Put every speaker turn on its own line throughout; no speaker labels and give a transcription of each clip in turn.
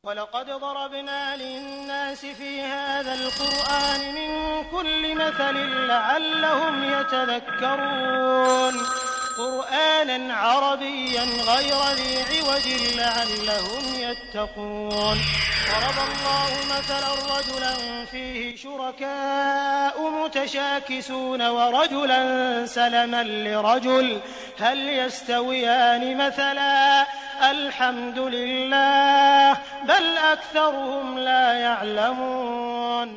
ولقد ضربنا للناس في هذا القرآن من كل مثل لعلهم يتذكرون قرآنا عربيا غير ذي عوج لعلهم يتقون ضرب الله مثلا رجلا فيه شركاء متشاكسون ورجلا سلما لرجل هل يستويان مثلا الحمد لله بل أكثرهم لا يعلمون.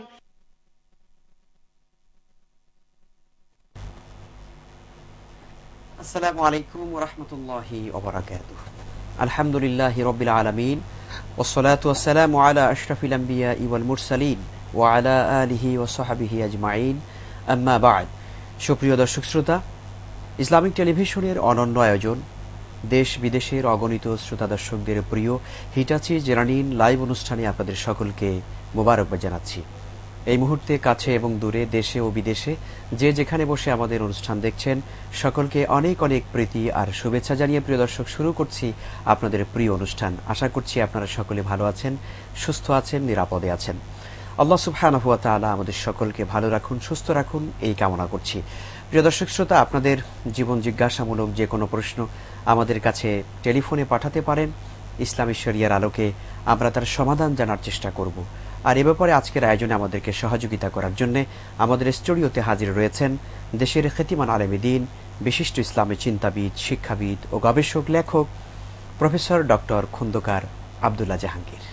আসসালামু আলাইকুম ওয়া রাহমাতুল্লাহি ওয়া বারাকাতুহু। আলহামদুলিল্লাহি রাব্বিল আলামিন ওয়াসসালাতু ওয়াসসালামু আলা আশরাফিল আমবিয়াই ওয়াল মুরসালিন ওয়া আলা আলিহি ওয়া সাহবিহি আজমাইন, আম্মা বা'দ। সুপ্রিয় দর্শক শ্রোতা, ইসলামিক টেলিভিশনের অনন্য আয়োজন, দেশ বিদেশের অগণিত শ্রোতা দর্শকদের প্রিয় হিটাচি জেরানিন লাইভ অনুষ্ঠানে আপনাদের সকলকে মোবারকবাদ জানাচ্ছি। এই মুহূর্তে কাছে এবং দূরে, দেশে ও বিদেশে যে যেখানে বসে আমাদের অনুষ্ঠান দেখছেন, সকলকে অনেক অনেক প্রীতি আর শুভেচ্ছা জানিয়ে প্রিয় দর্শক শুরু করছি আপনাদের প্রিয় অনুষ্ঠান। আশা করছি আপনারা সকলে ভালো আছেন, সুস্থ আছেন, নিরাপদে আছেন। আল্লাহ সুবহানাহু ওয়া তাআলা আমাদের সকলকে ভালো রাখুন, সুস্থ রাখুন, এই কামনা করছি। প্রিয় দর্শক শ্রোতা, আপনাদের জীবন জিজ্ঞাসামূলক যে কোনো প্রশ্ন আমাদের কাছে টেলিফোনে পাঠাতে পারেন। ইসলামী শরিয়ার আলোকে আমরা তার সমাধান জানার চেষ্টা করব। আর এ ব্যাপারে আজকের আয়োজনে আমাদেরকে সহযোগিতা করার জন্য আমাদের স্টুডিওতে হাজির রয়েছেন দেশের খ্যাতিমান আলেম দ্বীন, বিশিষ্ট ইসলামী চিন্তাবিদ, শিক্ষাবিদ ও গবেষক লেখক প্রফেসর ডক্টর খন্দকার আব্দুল্লাহ জাহাঙ্গীর।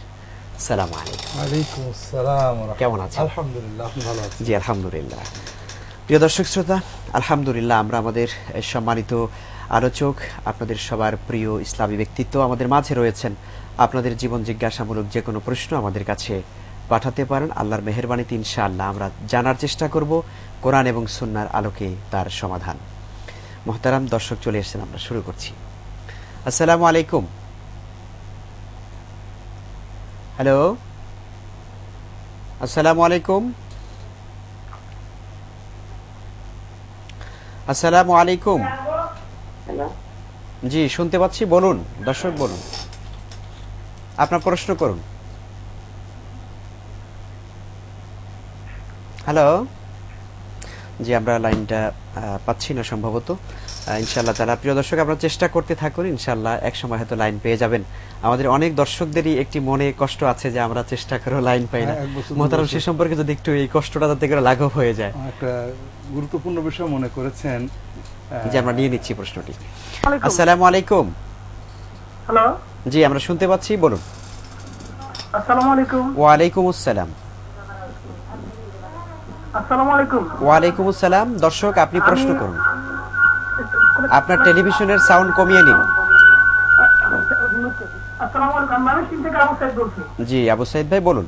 আসসালামু আলাইকুম।
ওয়ালাইকুম আসসালাম।
কেমন আছেন?
আলহামদুলিল্লাহ, আপনি ভালো আছেন?
জি আলহামদুলিল্লাহ। প্রিয় দর্শক শ্রোতা, আলহামদুলিল্লাহ আমরা আমাদের সম্মানিত আলোচক, আপনাদের সবার প্রিয় ইসলামী ব্যক্তিত্ব আমাদের মাঝে রয়েছেন। আপনাদের জীবন জিজ্ঞাসামূলক যে কোনো প্রশ্ন আমাদের কাছে পাঠাতে পারেন। আল্লাহর মেহেরবানিতে ইনশাআল্লাহ আমরা জানার চেষ্টা করব কোরআন এবং সুন্নাহর আলোকে তার সমাধান। মুহতারাম দর্শক চলে এসেছেন, আমরা শুরু করছি। আসসালামু আলাইকুম। হ্যালো, আসসালামু আলাইকুম। আসসালামু আলাইকুম। জি শুনতে পাচ্ছি, বলুন দর্শক, বলুন আপনার প্রশ্ন করুন। হ্যালো, জি আমরা লাইনটা পাচ্ছি না সম্ভবত। ইনশাআল্লাহ তাআলা প্রিয় দর্শক আমরা চেষ্টা করতে থাকুন, ইনশাআল্লাহ এক সময় হয়তো লাইন পেয়ে যাবেন। আমাদের অনেক দর্শকদেরই একটি মনে কষ্ট আছে যে আমরা চেষ্টা করেও লাইন পাই না। মুহতারাম সে সম্পর্কে যদি একটু এই কষ্টটা যাতে করে লাঘব হয়ে যায়।
একটা গুরুত্বপূর্ণ বিষয় মনে করেছেন,
যে আমরা নিয়ে নিচ্ছি প্রশ্নটি। আসসালামু আলাইকুম।
হ্যালো,
জি আমরা শুনতে পাচ্ছি, বলুন।
আসসালামু আলাইকুম।
ওয়া আলাইকুম আসসালাম।
আসসালামু আলাইকুম।
ওয়া আলাইকুম আসসালাম। দর্শক আপনি প্রশ্ন করুন। আপনার টেলিভিশনের সাউন্ড কমিয়ে নিন।
আসসালামু আলাইকুম, আমি চীন থেকে আবু সাইদ বলছি।
জি আবু সাইদ ভাই বলুন।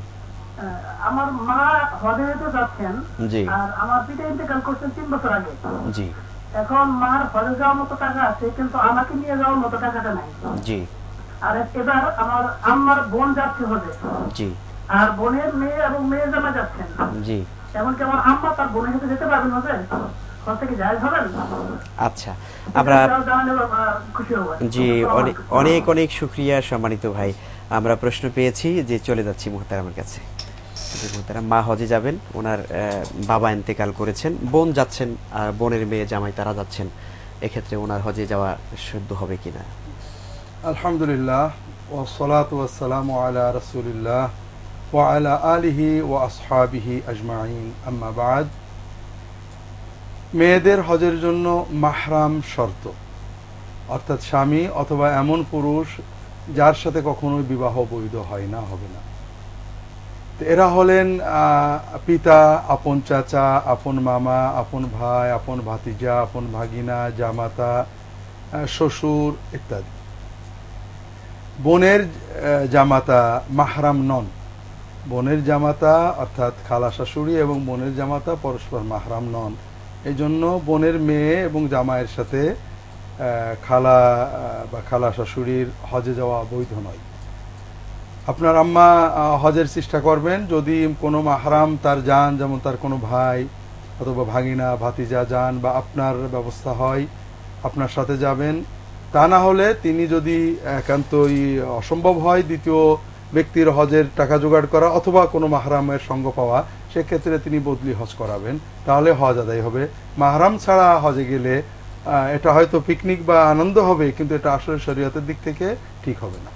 আমার মা হজে যেতে যাচ্ছেন,
জি,
আর আমার পিতা ইন্তেকাল করছেন 3 বছর আগে।
জি,
এখন মার হজে যাওয়ার মতো টাকা আছে, কিন্তু আমাকে নিয়ে যাওয়ার মতো টাকাটা নাই।
জি,
আর এবার আমার আম্মার বোন যাচ্ছে হজে,
জি,
আর বোনের মেয়ে এবং মেয়ের জামা যাচ্ছেন।
জি,
এমনকি আমার আম্মা তার বোনের সাথে যেতে পারবেন হজে? হজ থেকে জায়েজ হবেন?
আচ্ছা, আমরা
খুশি হব।
জি অনেক অনেক শুকরিয়া সম্মানিত ভাই। আমরা প্রশ্ন পেয়েছি, যে চলে যাচ্ছি মুহতারামের কাছে। মুহতারাম মা হজে যাবেন, ওনার বাবা ইন্তেকাল করেছেন, বোন যাচ্ছেন, বোনের মেয়ে জামাই তারা যাচ্ছেন। এক্ষেত্রে ওনার হজে যাওয়া শুদ্ধ হবে কিনা?
আলহামদুলিল্লাহ, ওয়াসসালাতু ওয়াসসালামু আলা রাসূলিল্লাহ ওয়া আলা আলিহি ওয়া আসহাবিহি আজমাইন, আম্মা বা'দ। মেয়েদের হজের জন্য মাহরাম শর্ত, অর্থাৎ স্বামী অথবা এমন পুরুষ যার সাথে কখনোই বিবাহ বৈধ হয় না, হবে না। এরা হলেন পিতা, আপন চাচা, আপন মামা, আপন ভাই, আপন ভাতিজা, আপন ভাগিনা, জামাতা, শ্বশুর ইত্যাদি। বোনের জামাতা মাহরাম নন। বোনের জামাতা অর্থাৎ খালা শাশুড়ি এবং বোনের জামাতা পরস্পর মাহরাম নন। এই জন্য বোনের মেয়ে এবং জামাইয়ের সাথে খালা বা খালা শাশুড়ির হজে যাওয়া বৈধ নয়। আপনার আম্মা হজের চেষ্টা করবেন, যদি কোনো মাহরাম তার যান, যেমন তার কোনো ভাই অথবা ভাগিনা, ভাতিজা যান, বা আপনার ব্যবস্থা হয় আপনার সাথে যাবেন। তা না হলে তিনি যদি একান্তই অসম্ভব হয় দ্বিতীয় ব্যক্তির হজের টাকা জোগাড় করা অথবা কোনো মাহরামের সঙ্গ পাওয়া, সেক্ষেত্রে তিনি বদলি হজ করাবেন, তাহলে হজ আদায় হবে। মাহরাম ছাড়া হজে গেলে এটা হয়তো পিকনিক বা আনন্দ হবে, কিন্তু এটা আসলে শরীয়তের দিক থেকে ঠিক হবে না।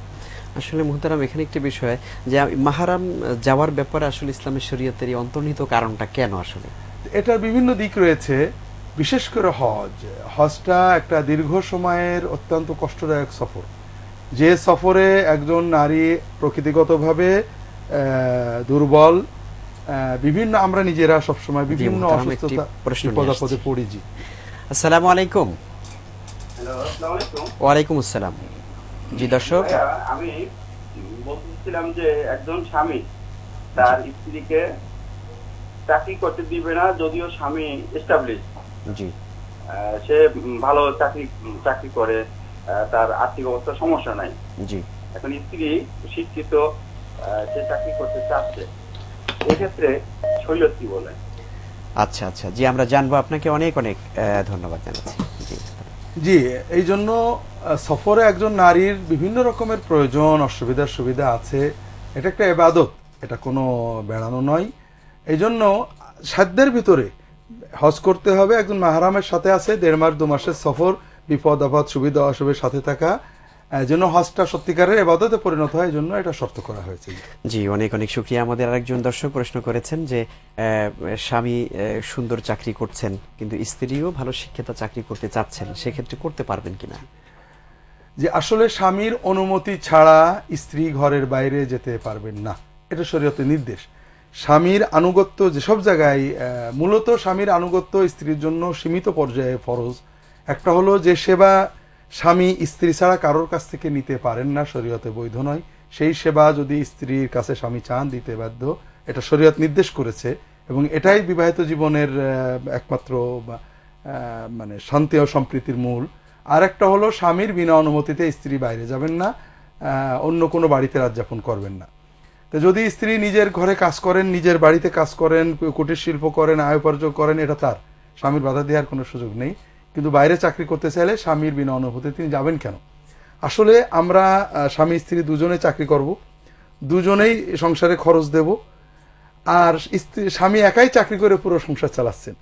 আসলে মুহতারাম, এখানে একটি বিষয় যে মাহরাম যাওয়ার ব্যাপারে আসলে ইসলামের শরীয়তের এই অন্তর্নিহিত কারণটা কেন? আসলে
এটার বিভিন্ন দিক রয়েছে। বিশেষ করে হজটা একটা দীর্ঘ সময়ের অত্যন্ত কষ্টদায়ক সফর, যে সফরে একজন নারী প্রকৃতিগতভাবে দুর্বল, বিভিন্ন আমরা নিজেরা সবসময় বিভিন্ন অসুস্থতা বিপদে পড়ি। জি,
আসসালামু আলাইকুম।
হ্যালো, আসসালামু আলাইকুম।
ওয়ালাইকুম আসসালাম। জি দর্শক,
আমি বলতেছিলাম যে একজন স্বামী তার স্ত্রীকে চাকরি করতে দিবে না, যদিও স্বামী এস্টাবলিশ,
জি,
সে ভালো চাকরি করে, তার আর্থিক অবস্থার সমস্যা নাই।
জি,
এখন স্ত্রী শিক্ষিত, সে চাকরি করতে চাচ্ছে, এক্ষেত্রে শরীয়ত কি বলে?
আচ্ছা আচ্ছা, জি আমরা জানবো। আপনাকে অনেক অনেক ধন্যবাদ জানাচ্ছি। জি
জি, এই জন্য সফরে একজন নারীর বিভিন্ন রকমের প্রয়োজন, সুবিধা আছে। এটা একটা ইবাদত, এটা কোনো বেড়ানো নয়। এই জন্য সাধ্যের ভিতরে হজ করতে হবে। একজন মাহরামের সাথে আছে 1.5 মাস 2 মাসের সফর, বিপদ আপদ সুবিধা অসুবিধার সাথে থাকা, যেন হজটা সত্যিকারের ইবাদতে পরিণত হয়, এই জন্য এটা শর্ত করা হয়েছে।
জি, অনেক অনেক শুকরিয়া। আমাদের আরেকজন দর্শক প্রশ্ন করেছেন যে স্বামী সুন্দর চাকরি করছেন কিন্তু স্ত্রীও ভালো শিক্ষিত চাকরি করতে চাচ্ছেন, সেক্ষেত্রে করতে পারবেন কিনা?
যে আসলে স্বামীর অনুমতি ছাড়া স্ত্রী ঘরের বাইরে যেতে পারবেন না, এটা শরীয়তের নির্দেশ। স্বামীর আনুগত্য যেসব জায়গায়, মূলত স্বামীর আনুগত্য স্ত্রীর জন্য সীমিত পর্যায়ে ফরজ। একটা হলো যে সেবা স্বামী স্ত্রী ছাড়া কারোর কাছ থেকে নিতে পারেন না, শরীয়তে বৈধ নয়। সেই সেবা যদি স্ত্রীর কাছে স্বামী চান, দিতে বাধ্য, এটা শরীয়ত নির্দেশ করেছে, এবং এটাই বিবাহিত জীবনের একমাত্র মানে শান্তি ও সম্প্রীতির মূল। আর একটা হলো স্বামীর বিনা অনুমতিতে স্ত্রী বাইরে যাবেন না, অন্য কোনো বাড়িতে রাত যাপন করবেন না। তো যদি স্ত্রী নিজের ঘরে কাজ করেন, নিজের বাড়িতে কাজ করেন, কুটির শিল্প করেন, আয় উপার্জন করেন, এটা তার, স্বামীর বাধা দেওয়ার কোনো সুযোগ নেই। কিন্তু বাইরে চাকরি করতে চাইলে স্বামীর বিনা অনুমতিতে তিনি যাবেন কেন? আসলে আমরা স্বামী স্ত্রী দুজনে চাকরি করব, দুজনেই সংসারে খরচ দেব, আর স্বামী একাই চাকরি করে পুরো সংসার চালাচ্ছেন।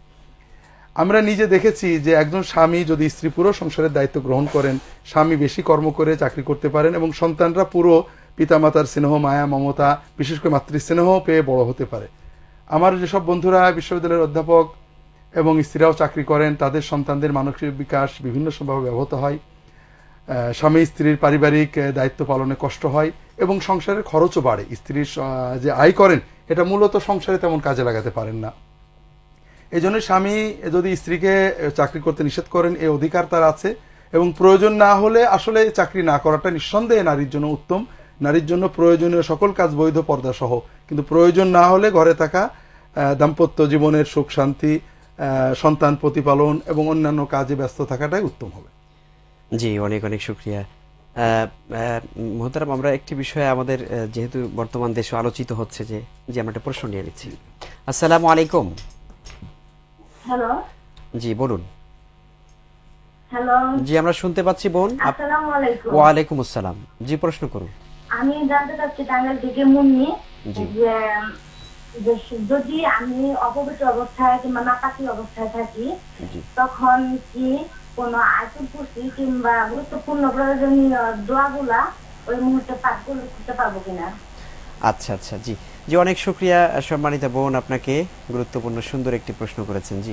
আমরা নিজে দেখেছি যে একজন স্বামী যদি স্ত্রী পুরো সংসারের দায়িত্ব গ্রহণ করেন, স্বামী বেশি কর্ম করে চাকরি করতে পারেন, এবং সন্তানরা পুরো পিতামাতার স্নেহ, মায়া, মমতা, বিশেষ করে মাতৃস্নেহ পেয়ে বড় হতে পারে। আমার যেসব বন্ধুরা বিশ্ববিদ্যালয়ের অধ্যাপক এবং স্ত্রীরাও চাকরি করেন, তাদের সন্তানদের মানসিক বিকাশ বিভিন্ন সম্ভাবে ব্যাহত হয়, স্বামী স্ত্রীর পারিবারিক দায়িত্ব পালনে কষ্ট হয়, এবং সংসারের খরচও বাড়ে। স্ত্রীর যে আয় করেন এটা মূলত সংসারে তেমন কাজে লাগাতে পারেন না। এই জন্য স্বামী যদি স্ত্রীকে চাকরি করতে নিষেধ করেন, এই অধিকার তার আছে, এবং প্রয়োজন না হলে আসলে চাকরি না করাটা নিঃসন্দেহে নারীর জন্য উত্তম। নারীর জন্য প্রয়োজনীয় সকল কাজ বৈধ, পর্দা সহ, কিন্তু প্রয়োজন না হলে ঘরে থাকা, দাম্পত্য জীবনের সুখ শান্তি, সন্তান প্রতিপালন এবং অন্যান্য কাজে ব্যস্ত থাকাটাই উত্তম হবে।
জি, অনেক অনেক শুকরিয়া। মোহতারাম, আমরা একটি বিষয়ে আমাদের যেহেতু বর্তমান দেশে আলোচিত হচ্ছে, যে আমরা একটা প্রশ্ন নিয়ে নিচ্ছি। আসসালামু আলাইকুম।
হ্যালো,
জি বলুন।
হ্যালো,
জি আমরা শুনতে পাচ্ছি বোন।
আসসালামু আলাইকুম।
ওয়ালাইকুম আসসালাম। জি প্রশ্ন করুন।
আমি জানতে চাচ্ছি টাঙ্গাইল থেকে মুন্নি,
জি।
যে যদি আমি অপবিত্র অবস্থায় কিংবা নাপাকি অবস্থায় থাকি, তখন কি কোনো আয়াতুল কুরসি কিংবা গুরুত্বপূর্ণ প্রয়োজনীয় দোয়াগুলা ওই মুহূর্তে পাঠ করতে পারবো কিনা?
আচ্ছা আচ্ছা, জি জি, অনেক শুকরিয়া সম্মানিত বোন, আপনাকে গুরুত্বপূর্ণ সুন্দর একটি প্রশ্ন করেছেন। জি।